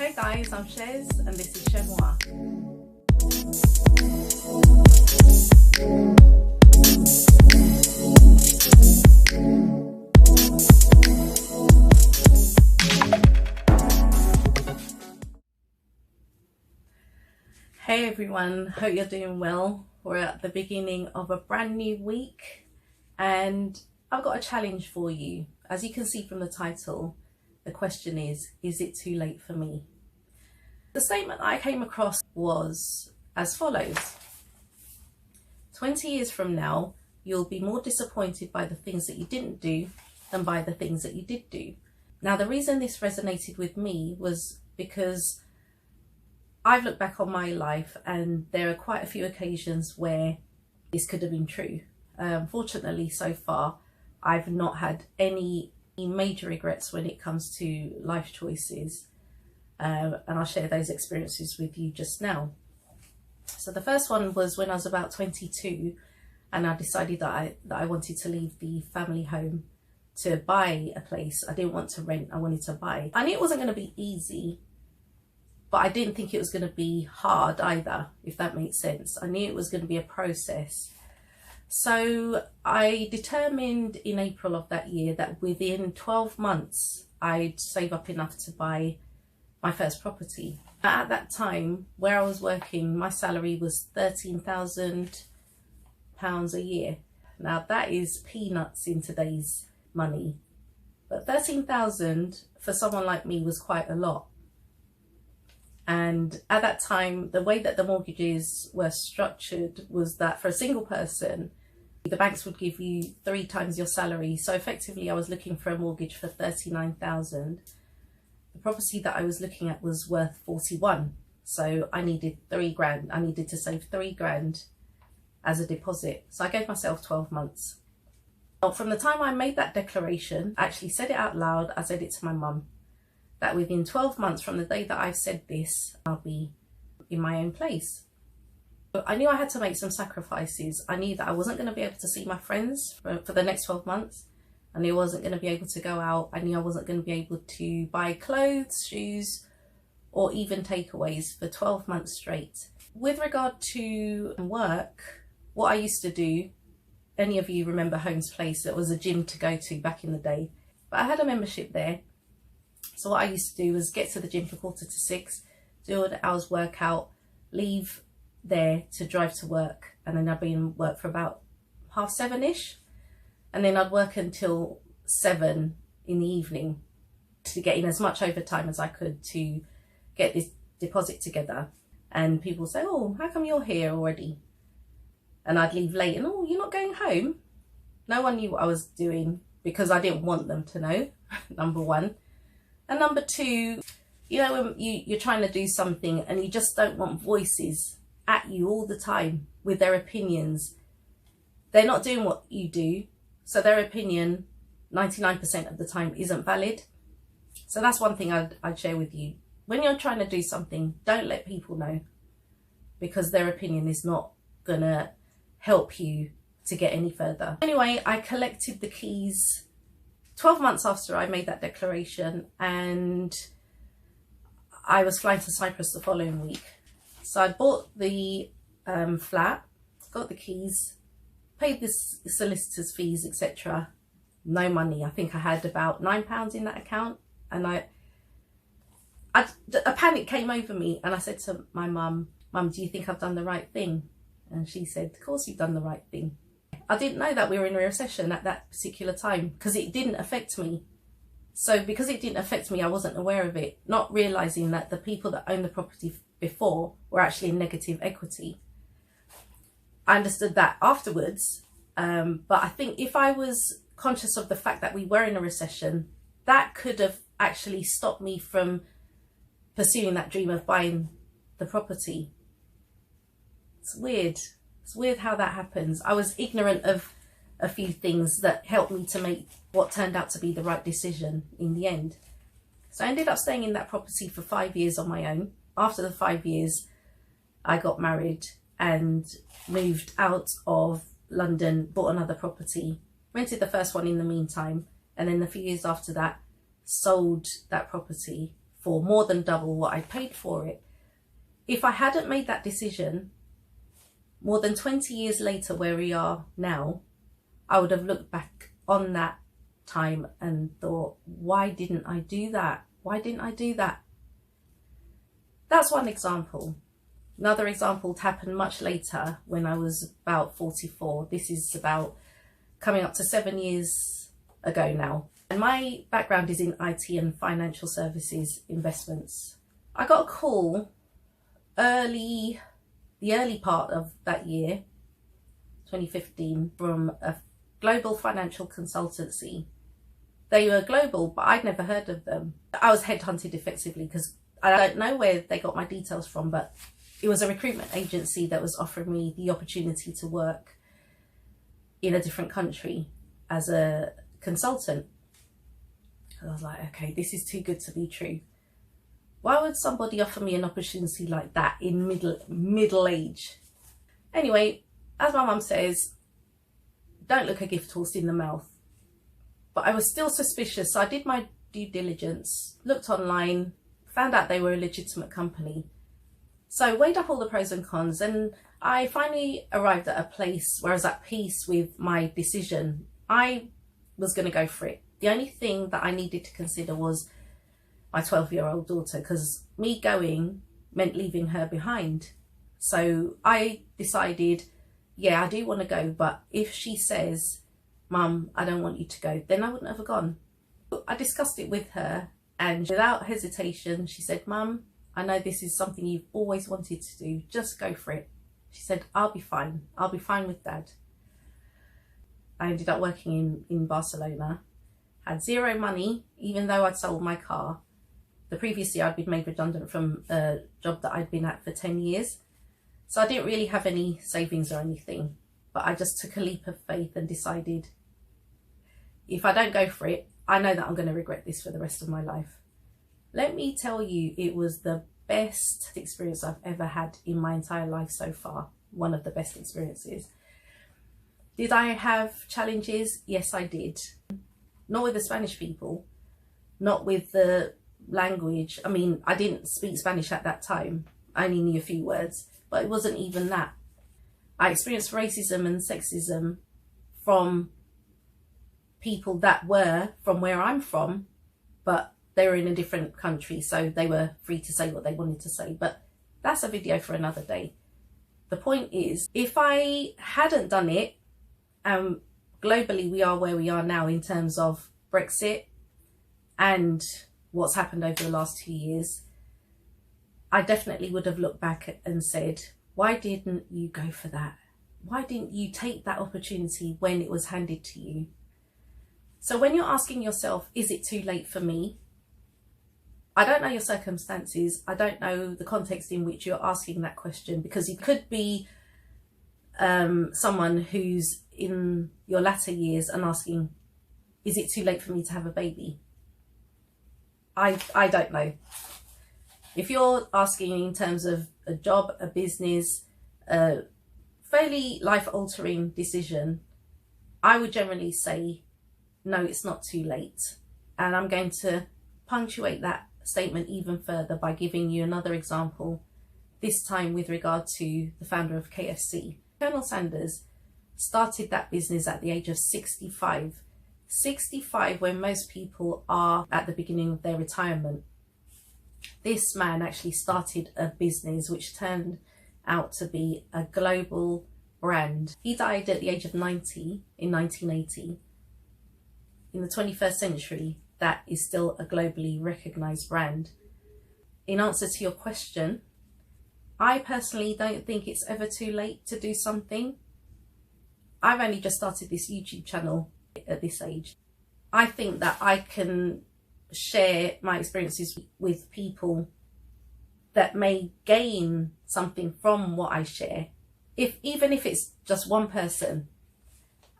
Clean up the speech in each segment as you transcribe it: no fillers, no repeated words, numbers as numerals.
Hey guys, I'm Chez and this is Chez M0i. Hey everyone, hope you're doing well. We're at the beginning of a brand new week and I've got a challenge for you. As you can see from the title, the question is it too late for me? The statement I came across was as follows: 20 years from now, you'll be more disappointed by the things that you didn't do than by the things that you did do. Now, the reason this resonated with me was because I've looked back on my life and there are quite a few occasions where this could have been true. Fortunately, so far, I've not had any major regrets when it comes to life choices. And I'll share those experiences with you just now. So the first one was when I was about 22 and I decided that I wanted to leave the family home to buy a place. I didn't want to rent, I wanted to buy. I knew it wasn't going to be easy, but I didn't think it was going to be hard either, if that makes sense. I knew it was going to be a process. So I determined in April of that year that within 12 months, I'd save up enough to buy my first property. At that time, where I was working, my salary was £13,000 a year. Now that is peanuts in today's money, but 13,000 for someone like me was quite a lot. And at that time, the way that the mortgages were structured was that for a single person, the banks would give you 3 times your salary. So effectively, I was looking for a mortgage for 39,000. The property that I was looking at was worth 41. So I needed 3 grand. I needed to save 3 grand as a deposit. So I gave myself 12 months. Well, from the time I made that declaration, I actually said it out loud. I said it to my mum, that within 12 months from the day that I've said this, I'll be in my own place. But I knew I had to make some sacrifices. I knew that I wasn't going to be able to see my friends for the next 12 months. I knew I wasn't going to be able to go out. I knew I wasn't going to be able to buy clothes, shoes, or even takeaways for 12 months straight. With regard to work, what I used to do, any of you remember Home's Place? It was a gym to go to back in the day. But I had a membership there. So what I used to do was get to the gym for 5:45, do an hour's workout, leave there to drive to work, and then I'd be in work for about 7:30ish. And then I'd work until 7 in the evening to get in as much overtime as I could to get this deposit together. And people say, oh, how come you're here already? And I'd leave late and, oh, you're not going home? No one knew what I was doing because I didn't want them to know, number one. And number two, you know, when you're trying to do something and you just don't want voices at you all the time with their opinions. They're not doing what you do. So their opinion, 99% of the time, isn't valid. So that's one thing I'd share with you. When you're trying to do something, don't let people know, because their opinion is not going to help you to get any further. Anyway, I collected the keys 12 months after I made that declaration, and I was flying to Cyprus the following week. So I bought the flat, got the keys, paid the solicitor's fees, etc. No money. I think I had about £9 in that account, and a panic came over me, and I said to my mum, do you think I've done the right thing? And she said, of course you've done the right thing. I didn't know that we were in a recession at that particular time because it didn't affect me. So because it didn't affect me, I wasn't aware of it, not realising that the people that owned the property before were actually in negative equity. I understood that afterwards, but I think if I was conscious of the fact that we were in a recession, that could have actually stopped me from pursuing that dream of buying the property. It's weird. It's weird how that happens. I was ignorant of a few things that helped me to make what turned out to be the right decision in the end. So I ended up staying in that property for 5 years on my own. After the 5 years, I got married and moved out of London, bought another property, rented the first one in the meantime, and then a few years after that, sold that property for more than double what I paid for it. If I hadn't made that decision, more than 20 years later, where we are now, I would have looked back on that time and thought, why didn't I do that? Why didn't I do that? That's one example. Another example happened much later, when I was about 44. This is about coming up to 7 years ago now. And my background is in IT and financial services investments. I got a call the early part of that year, 2015, from a global financial consultancy. They were global, but I'd never heard of them. I was headhunted effectively, because I don't know where they got my details from, but it was a recruitment agency that was offering me the opportunity to work in a different country as a consultant. And I was like, okay, this is too good to be true. Why would somebody offer me an opportunity like that in middle age? Anyway, as my mum says, don't look a gift horse in the mouth. But I was still suspicious, so I did my due diligence, looked online, found out they were a legitimate company. So weighed up all the pros and cons, and I finally arrived at a place where I was at peace with my decision. I was going to go for it. The only thing that I needed to consider was my 12-year-old daughter, because me going meant leaving her behind. So I decided, yeah, I do want to go, but if she says, Mum, I don't want you to go, then I wouldn't have gone. I discussed it with her, and without hesitation, she said, Mum, I know this is something you've always wanted to do, just go for it. She said, I'll be fine. I'll be fine with Dad. I ended up working in Barcelona, had zero money, even though I'd sold my car. The previous year I'd been made redundant from a job that I'd been at for 10 years. So I didn't really have any savings or anything, but I just took a leap of faith and decided, if I don't go for it, I know that I'm going to regret this for the rest of my life. Let me tell you, it was the best experience I've ever had in my entire life so far. One of the best experiences. Did I have challenges? Yes, I did. Not with the Spanish people, not with the language. I mean, I didn't speak Spanish at that time. I only knew a few words, but it wasn't even that. I experienced racism and sexism from people that were from where I'm from, but they were in a different country, so they were free to say what they wanted to say. But that's a video for another day. The point is, if I hadn't done it, globally we are where we are now in terms of Brexit and what's happened over the last 2 years, I definitely would have looked back and said, why didn't you go for that? Why didn't you take that opportunity when it was handed to you? So when you're asking yourself, is it too late for me? I don't know your circumstances. I don't know the context in which you're asking that question, because you could be someone who's in your latter years and asking, is it too late for me to have a baby? I don't know. If you're asking in terms of a job, a business, a fairly life-altering decision, I would generally say, no, it's not too late. And I'm going to punctuate that statement even further by giving you another example, this time with regard to the founder of KFC. Colonel Sanders started that business at the age of 65. 65, when most people are at the beginning of their retirement. This man actually started a business which turned out to be a global brand. He died at the age of 90 in 1980. In the 21st century, that is still a globally recognised brand. In answer to your question, I personally don't think it's ever too late to do something. I've only just started this YouTube channel at this age. I think that I can share my experiences with people that may gain something from what I share. Even if it's just one person,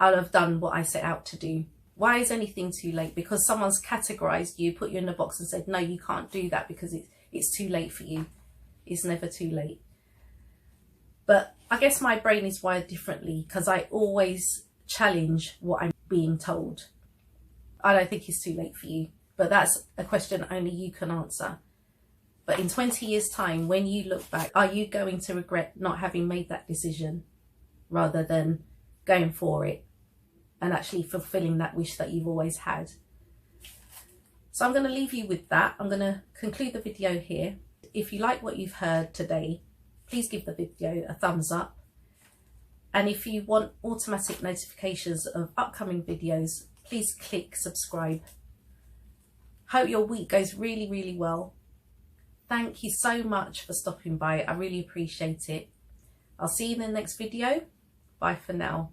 I'll have done what I set out to do. Why is anything too late? Because someone's categorized you, put you in a box and said, no, you can't do that because it's too late for you. It's never too late. But I guess my brain is wired differently, because I always challenge what I'm being told. I don't think it's too late for you, but that's a question only you can answer. But in 20 years' time, when you look back, are you going to regret not having made that decision rather than going for it and actually fulfilling that wish that you've always had? So I'm going to leave you with that. I'm going to conclude the video here. If you like what you've heard today, please give the video a thumbs up. And if you want automatic notifications of upcoming videos, please click subscribe. Hope your week goes really, really well. Thank you so much for stopping by. I really appreciate it. I'll see you in the next video. Bye for now.